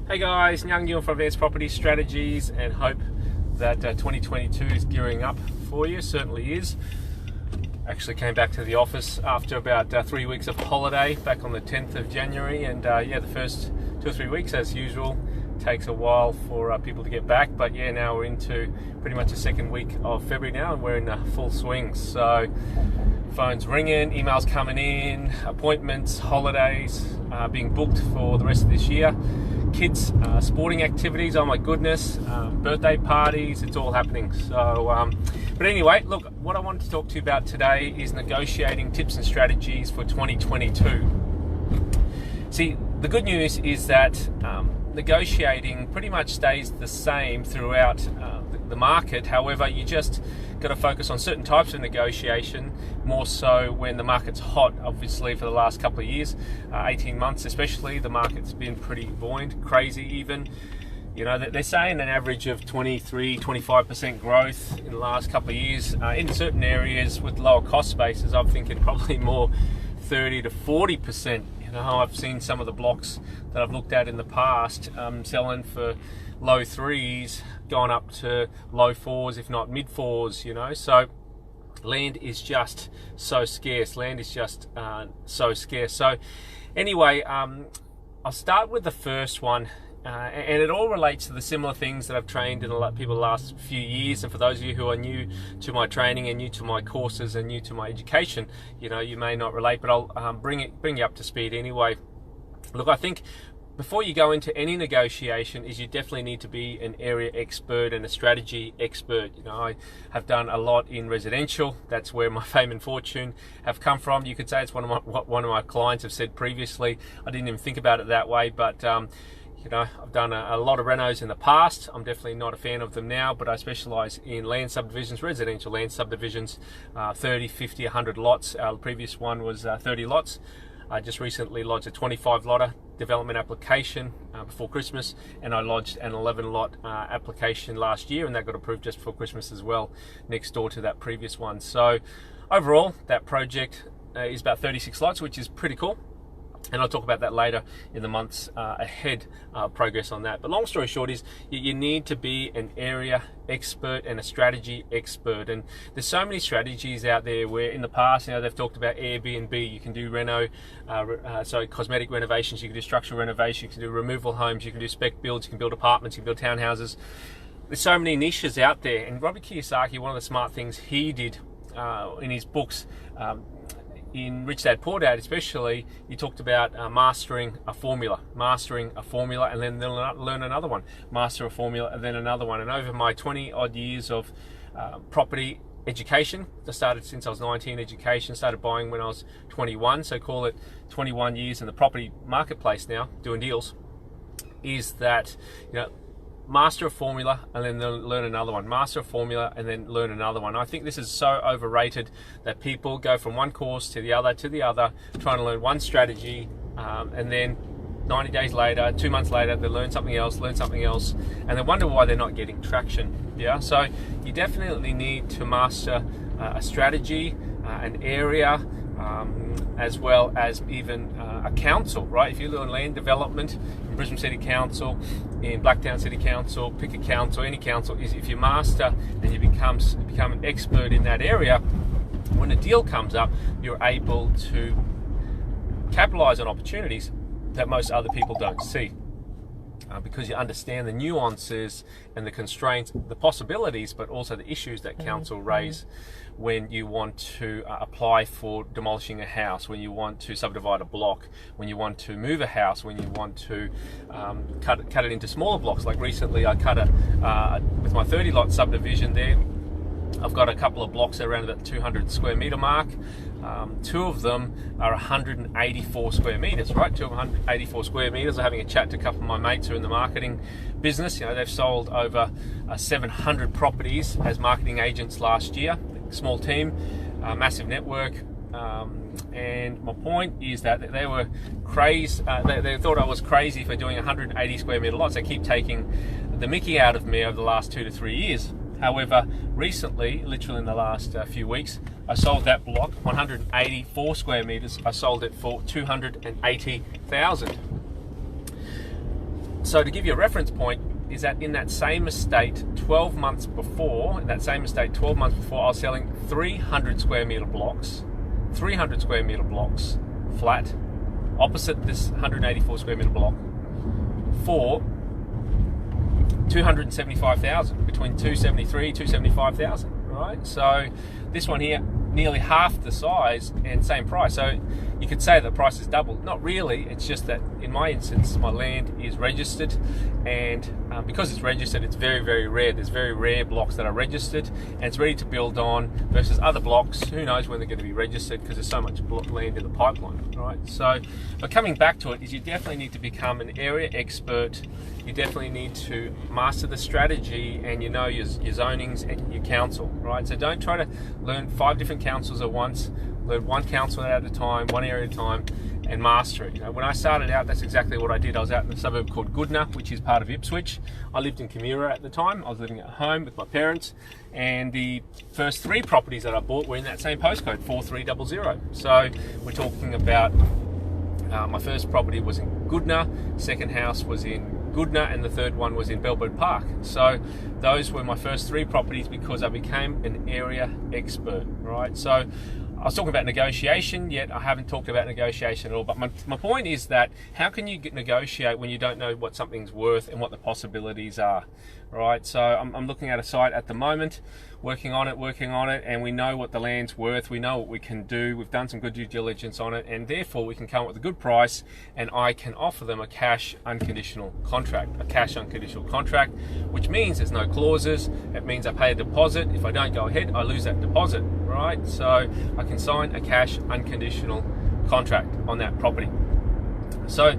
Hey guys, Nyang Yun from Advanced Property Strategies, and hope that 2022 is gearing up for you. Certainly is. Actually came back to the office after about 3 weeks of holiday back on the 10th of January, and the first 2 or 3 weeks, as usual, takes a while for people to get back, but now we're into pretty much the second week of February now, and we're in full swing. So phones ringing, emails coming in, appointments, holidays being booked for the rest of this year, kids sporting activities, oh my goodness, birthday parties, it's all happening. So but anyway, look, what I wanted to talk to you about today is negotiating tips and strategies for 2022. See, the good news is that negotiating pretty much stays the same throughout the market. However, you just got to focus on certain types of negotiation, more so when the market's hot. Obviously, for the last couple of years, 18 months especially, the market's been pretty buoyant, crazy even. You know, they're saying an average of 23-25% growth in the last couple of years. In certain areas with lower cost bases, I'm thinking probably more 30 to 40%. You know, I've seen some of the blocks that I've looked at in the past selling for low threes, going up to low fours, if not mid fours, you know. So land is just so scarce. Land is just so scarce. So anyway, I'll start with the first one. And it all relates to the similar things that I've trained in a lot of people the last few years. And for those of you who are new to my training and new to my courses and new to my education, you know, you may not relate, but I'll bring you up to speed anyway. Look, I think before you go into any negotiation is you definitely need to be an area expert and a strategy expert. You know, I have done a lot in residential. That's where my fame and fortune have come from. You could say it's what one of my clients have said previously. I didn't even think about it that way, but you know, I've done a lot of renos in the past. I'm definitely not a fan of them now, but I specialize in land subdivisions, residential land subdivisions, 30, 50, 100 lots. Our previous one was 30 lots. I just recently lodged a 25 lotter development application before Christmas, and I lodged an 11 lot application last year, and that got approved just before Christmas as well, next door to that previous one. So overall, that project is about 36 lots, which is pretty cool. And I'll talk about that later in the months ahead, progress on that. But long story short is you need to be an area expert and a strategy expert. And there's so many strategies out there where in the past, you know, they've talked about Airbnb. You can do cosmetic renovations, you can do structural renovation, you can do removal homes, you can do spec builds, you can build apartments, you can build townhouses. There's so many niches out there. And Robert Kiyosaki, one of the smart things he did in his books, in Rich Dad Poor Dad especially, he talked about mastering a formula, and then learn another one, master a formula and then another one. And over my 20 odd years of property education, I started since I was 19, education, started buying when I was 21, so call it 21 years in the property marketplace now, doing deals, is that, you know, master a formula and then learn another one. Master a formula and then learn another one. I think this is so overrated that people go from one course to the other, trying to learn one strategy, and then 90 days later, 2 months later, they learn something else, and they wonder why they're not getting traction. Yeah, so you definitely need to master a strategy, an area, as well as even a council, right? If you learn land development in Brisbane City Council, in Blacktown City Council, pick a council, any council, is if you master and you become an expert in that area, when a deal comes up, you're able to capitalize on opportunities that most other people don't see. Because you understand the nuances and the constraints, the possibilities, but also the issues that council raise when you want to apply for demolishing a house, when you want to subdivide a block, when you want to move a house, when you want to cut it into smaller blocks. Like recently I cut with my 30 lot subdivision there, I've got a couple of blocks around about the 200 square meter mark. Two of them are 184 square meters, right? 284 square meters. I'm having a chat to a couple of my mates who are in the marketing business. You know, they've sold over 700 properties as marketing agents last year. Small team, massive network. And my point is that they were crazy. They thought I was crazy for doing 180 square meter lots. They keep taking the mickey out of me over the last 2 to 3 years. However, recently, literally in the last few weeks, I sold that block, 184 square meters. I sold it for $280,000. So to give you a reference point, is that in that same estate 12 months before, I was selling 300 square meter blocks, flat, opposite this 184 square meter block, for 275,000, between 273, 275,000, right? So this one here, nearly half the size and same price. So you could say the price is doubled. Not really, it's just that in my instance, my land is registered, and because it's registered, it's very, very rare. There's very rare blocks that are registered, and it's ready to build on, versus other blocks, who knows when they're going to be registered, because there's so much land in the pipeline, right? So, but coming back to it, is you definitely need to become an area expert. You definitely need to master the strategy, and you know your zonings and your council, right? So don't try to learn 5 different councils at once. Learn one council at a time, one area at a time, and master it. You know, when I started out, that's exactly what I did. I was out in a suburb called Goodna, which is part of Ipswich. I lived in Kimura at the time. I was living at home with my parents, and the first 3 properties that I bought were in that same postcode, 4300. So we're talking about my first property was in Goodna, second house was in Goodna, and the third one was in Belbird Park. So those were my first 3 properties because I became an area expert, right? So I was talking about negotiation, yet I haven't talked about negotiation at all. But my point is that how can you negotiate when you don't know what something's worth and what the possibilities are, right? So I'm looking at a site at the moment, working on it, and we know what the land's worth. We know what we can do. We've done some good due diligence on it, and therefore we can come up with a good price, and I can offer them a cash unconditional contract. Which means there's no clauses. It means I pay a deposit. If I don't go ahead, I lose that deposit, right? So I can sign a cash unconditional contract on that property. So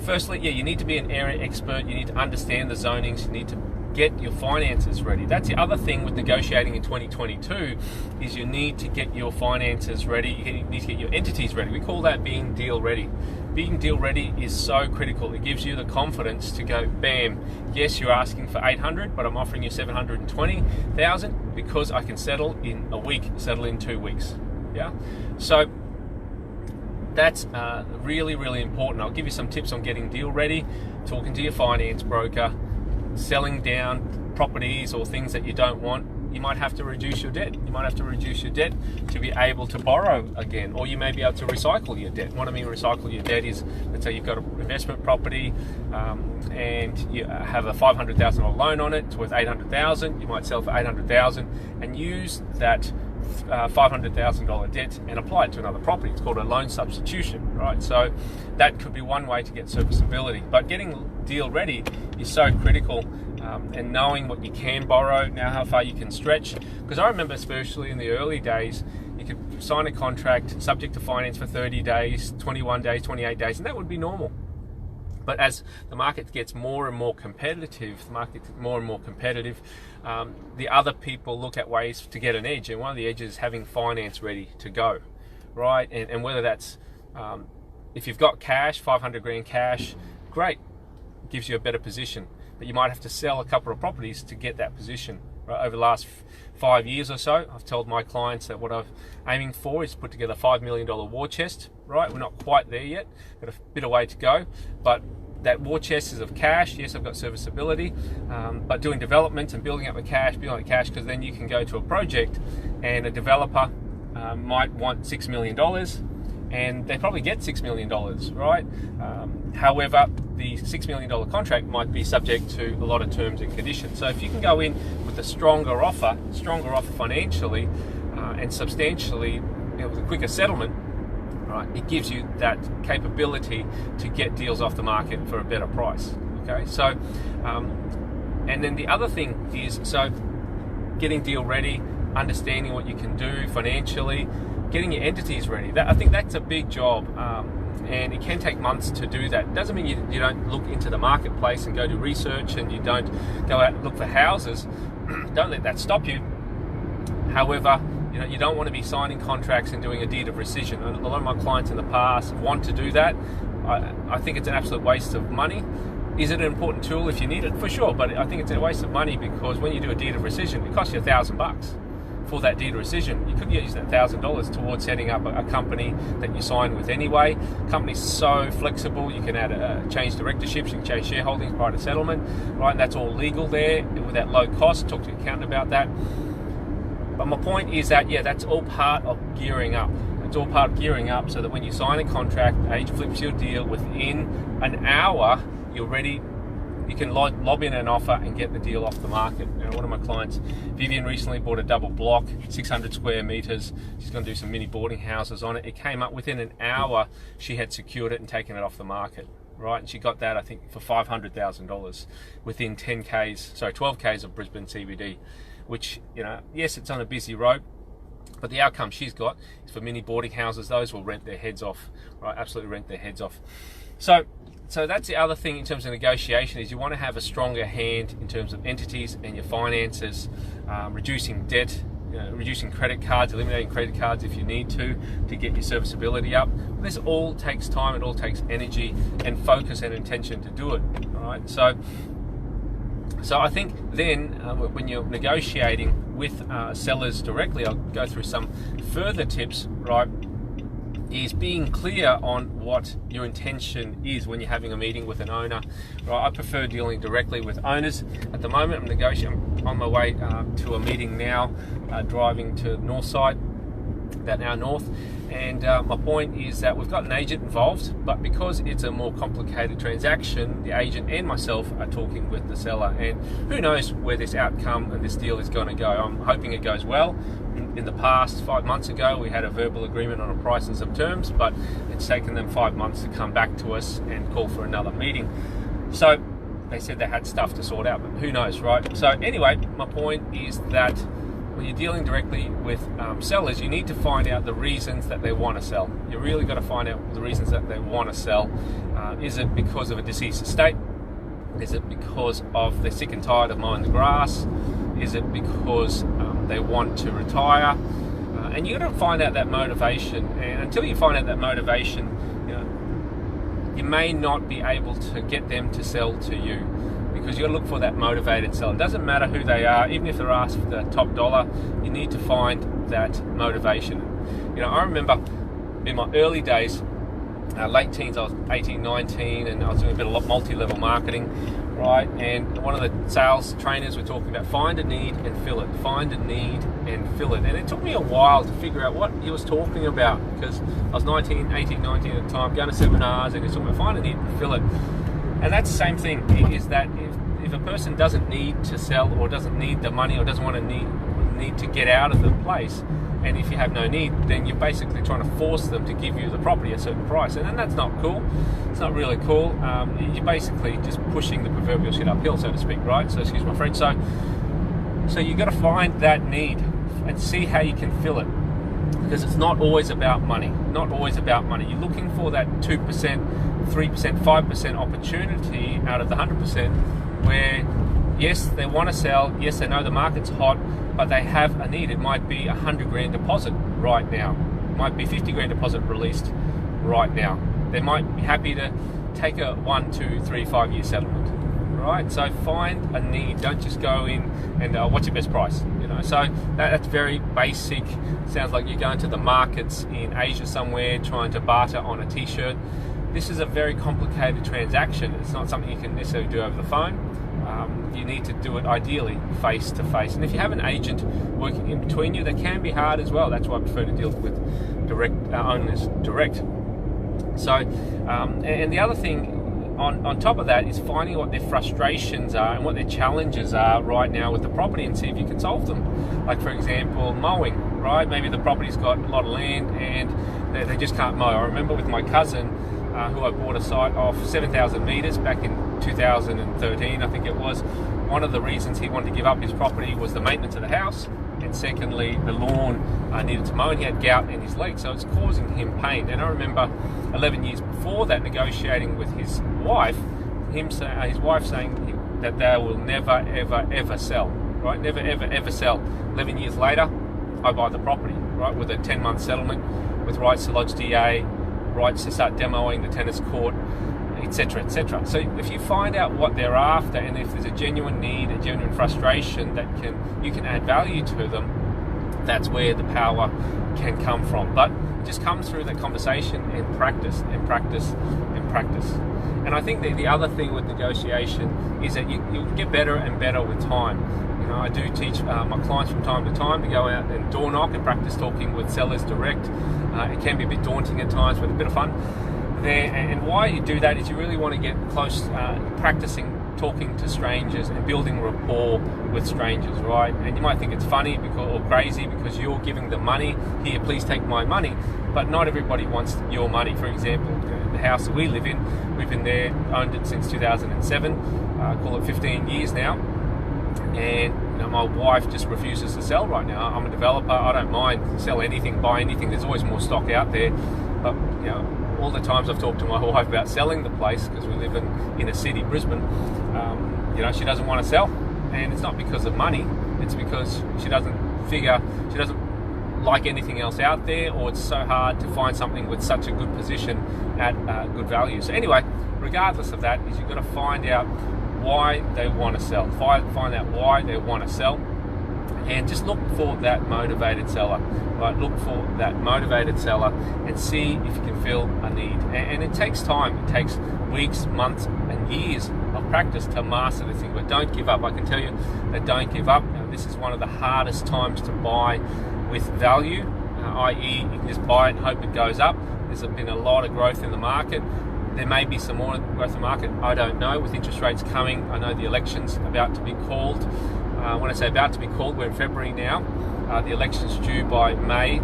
firstly, you need to be an area expert. You need to understand the zonings. You need to get your finances ready. That's the other thing with negotiating in 2022, is you need to get your finances ready. You need to get your entities ready. We call that being deal ready. Being deal ready is so critical. It gives you the confidence to go, bam, yes, you're asking for 800, but I'm offering you 720,000 because I can settle in a week, settle in 2 weeks. Yeah. So that's really, really important. I'll give you some tips on getting deal ready, talking to your finance broker, selling down properties or things that you don't want. You might have to reduce your debt. To be able to borrow again, or you may be able to recycle your debt. What I mean recycle your debt is, let's say you've got an investment property and you have a $500,000 loan on it. It's worth $800,000. You might sell for $800,000 and use that $500,000 debt and apply it to another property. It's called a loan substitution, right? So that could be one way to get serviceability. But getting deal ready is so critical, and knowing what you can borrow, now how far you can stretch. Because I remember, especially in the early days, you could sign a contract subject to finance for 30 days, 21 days, 28 days, and that would be normal. But as the market gets more and more competitive, the other people look at ways to get an edge, and one of the edges is having finance ready to go, right? And whether that's, if you've got cash, 500 grand cash, great, gives you a better position. But you might have to sell a couple of properties to get that position. Right? Over the last 5 years or so, I've told my clients that what I'm aiming for is to put together a $5 million war chest. Right, we're not quite there yet, got a bit of way to go, but that war chest is of cash. Yes, I've got serviceability, but doing development and building up the cash, because then you can go to a project and a developer might want $6 million, and they probably get $6 million, right? However, the $6 million contract might be subject to a lot of terms and conditions. So if you can go in with a stronger offer financially, and substantially, with a quicker settlement, right, it gives you that capability to get deals off the market for a better price. Okay, so and then the other thing is, so getting deal ready, understanding what you can do financially, getting your entities ready. I think that's a big job, and it can take months to do that. It doesn't mean you don't look into the marketplace and go do research, and you don't go out and look for houses. Don't let that stop you. However, you don't want to be signing contracts and doing a deed of rescission. A lot of my clients in the past want to do that. I think it's an absolute waste of money. Is it an important tool if you need it? For sure, but I think it's a waste of money, because when you do a deed of rescission, it costs you $1,000 for that deed of rescission, you could use that $1,000 towards setting up a company that you sign with anyway. Company's so flexible, you can add change directorships, you can change shareholdings prior to settlement, right? And that's all legal there with that low cost. Talk to your accountant about that. But my point is that, yeah, that's all part of gearing up. It's all part of gearing up so that when you sign a contract, agent flips your deal, within an hour, you're ready. You can lob in an offer and get the deal off the market. You know, one of my clients, Vivian, recently bought a double block, 600 square meters. She's going to do some mini boarding houses on it. It came up within an hour. She had secured it and taken it off the market, right? And she got that, I think, for $500,000 within 12 Ks of Brisbane CBD, which, you know, yes, it's on a busy road, but the outcome she's got is for mini boarding houses. Those will rent their heads off, right? Absolutely rent their heads off. So that's the other thing in terms of negotiation, is you want to have a stronger hand in terms of entities and your finances, reducing debt, reducing credit cards, eliminating credit cards if you need to get your serviceability up. This all takes time, it all takes energy and focus and intention to do it. All right. So I think then when you're negotiating with sellers directly, I'll go through some further tips, right? Is being clear on what your intention is when you're having a meeting with an owner. Right, I prefer dealing directly with owners. At the moment, I'm negotiating. I'm on my way to a meeting now, driving to Northside, about an hour north. And my point is that we've got an agent involved, but because it's a more complicated transaction, the agent and myself are talking with the seller. And who knows where this outcome and this deal is going to go. I'm hoping it goes well. In the past, 5 months ago, we had a verbal agreement on a price and some terms, but it's taken them 5 months to come back to us and call for another meeting. So they said they had stuff to sort out, but who knows, right? So anyway, my point is that when you're dealing directly with sellers, you need to find out the reasons that they want to sell. You really got to find out the reasons that they want to sell. Is it because of a deceased estate? Is it because of they're sick and tired of mowing the grass? Is it because they want to retire? And you got to find out that motivation. And until you find out that motivation, you may not be able to get them to sell to you, because you got to look for that motivated seller. It doesn't matter who they are, even if they're asked for the top dollar. You need to find that motivation. I remember in my early days, late teens, I was 18, 19, and I was doing a bit of multi-level marketing, right? And one of the sales trainers were talking about find a need and fill it, find a need and fill it. And it took me a while to figure out what he was talking about, because I was 18, 19 at the time, going to seminars, and he was talking about find a need and fill it. And that's the same thing, is that if a person doesn't need to sell, or doesn't need the money, or doesn't want to need to get out of the place, and if you have no need, then you're basically trying to force them to give you the property at a certain price, and that's not cool. It's not really cool. You're basically just pushing the proverbial shit uphill, so to speak, right? So excuse my French. So you got to find that need and see how you can fill it, because it's not always about money. Not always about money. You're looking for that 2%, 3%, 5% opportunity out of the 100%, where yes, they want to sell. Yes, they know the market's hot, but they have a need. It might be $100,000 deposit right now. It might be $50,000 deposit released right now. They might be happy to take a 1, 2, 3, 5 year settlement, right? So find a need. Don't just go in and what's your best price? So that's very basic. Sounds like you're going to the markets in Asia somewhere trying to barter on a t-shirt. This is a very complicated transaction. It's not something you can necessarily do over the phone. You need to do it ideally face to face. And if you have an agent working in between you, that can be hard as well. That's why I prefer to deal with direct owners direct. So, and the other thing on top of that is finding what their frustrations are and what their challenges are right now with the property, and see if you can solve them. Like, for example, mowing, right? Maybe the property's got a lot of land and they just can't mow. I remember with my cousin, who I bought a site of 7,000 meters back in 2013, I think it was. One of the reasons he wanted to give up his property was the maintenance of the house, and secondly, the lawn needed to mow, and he had gout in his leg, so it's causing him pain. And I remember 11 years before that, negotiating with his wife, his wife saying that they will never, ever, ever sell, right? Never, ever, ever sell. 11 years later, I buy the property, right, with a 10-month settlement, with rights to lodge DA, rights to start demoing the tennis court, etc., etc. So if you find out what they're after, and if there's a genuine need, a genuine frustration that you can add value to them, That's where the power can come from. But it just comes through that conversation and practice and practice and practice. And I think that the other thing with negotiation is that you get better and better with time. You know, I do teach my clients from time to time to go out and door knock and practice talking with sellers direct. It can be a bit daunting at times, but a bit of fun there. And why you do that is you really want to get close, practicing talking to strangers and building rapport with strangers, right? And you might think it's funny or crazy because you're giving them money. Here, please take my money. But not everybody wants your money. For example, the house that we live in, we've been there, owned it since 2007, call it 15 years now. And you know, my wife just refuses to sell right now. I'm a developer. I don't mind sell anything, buy anything. There's always more stock out there. But you know, all the times I've talked to my wife about selling the place, because we live in a city, Brisbane, you know, she doesn't want to sell. And it's not because of money. It's because she doesn't like anything else out there, or it's so hard to find something with such a good position at good value. So anyway, regardless of that, is you've got to find out why they want to sell. Find out why they want to sell, and just look for that motivated seller. Right? Look for that motivated seller and see if you can fill a need. And it takes time. It takes weeks, months, and years of practice to master this thing. But don't give up. I can tell you that don't give up. Now, this is one of the hardest times to buy with value, i.e. you can just buy it and hope it goes up. There's been a lot of growth in the market. There may be some more growth in the market. I don't know. With interest rates coming, I know the election's about to be called. When I say about to be called, we're in February now. The election's due by May.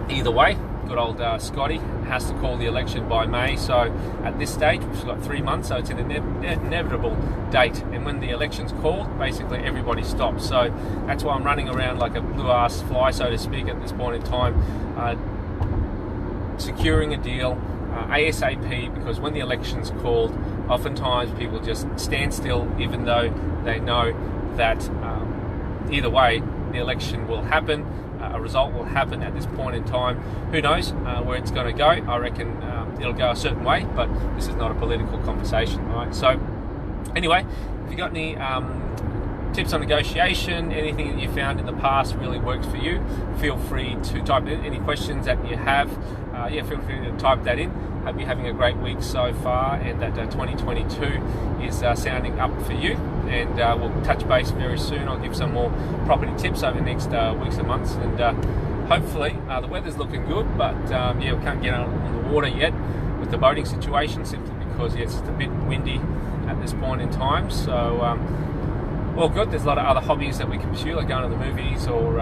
Either way, good old Scotty has to call the election by May. So at this stage, we've got 3 months, so it's an inevitable date. And when the election's called, basically everybody stops. So that's why I'm running around like a blue-ass fly, so to speak, at this point in time, securing a deal ASAP, because when the election's called, oftentimes people just stand still, even though they know that either way the election will happen, a result will happen at this point in time. Who knows where it's going to go? I reckon it'll go a certain way, but this is not a political conversation, right? So anyway, if you got any tips on negotiation, anything that you found in the past really works for you, feel free to type in any questions that you have. Feel free to type that in. Hope you're having a great week so far, and that 2022 is sounding up for you. And we'll touch base very soon. I'll give some more property tips over the next weeks and months, and hopefully the weather's looking good, but we can't get on the water yet with the boating situation, simply because it's a bit windy at this point in time. So well, good. There's a lot of other hobbies that we can pursue, like going to the movies, or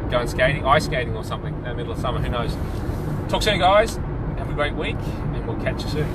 going skating, ice skating or something in the middle of summer. Who knows? Talk soon, guys. Have a great week, and we'll catch you soon.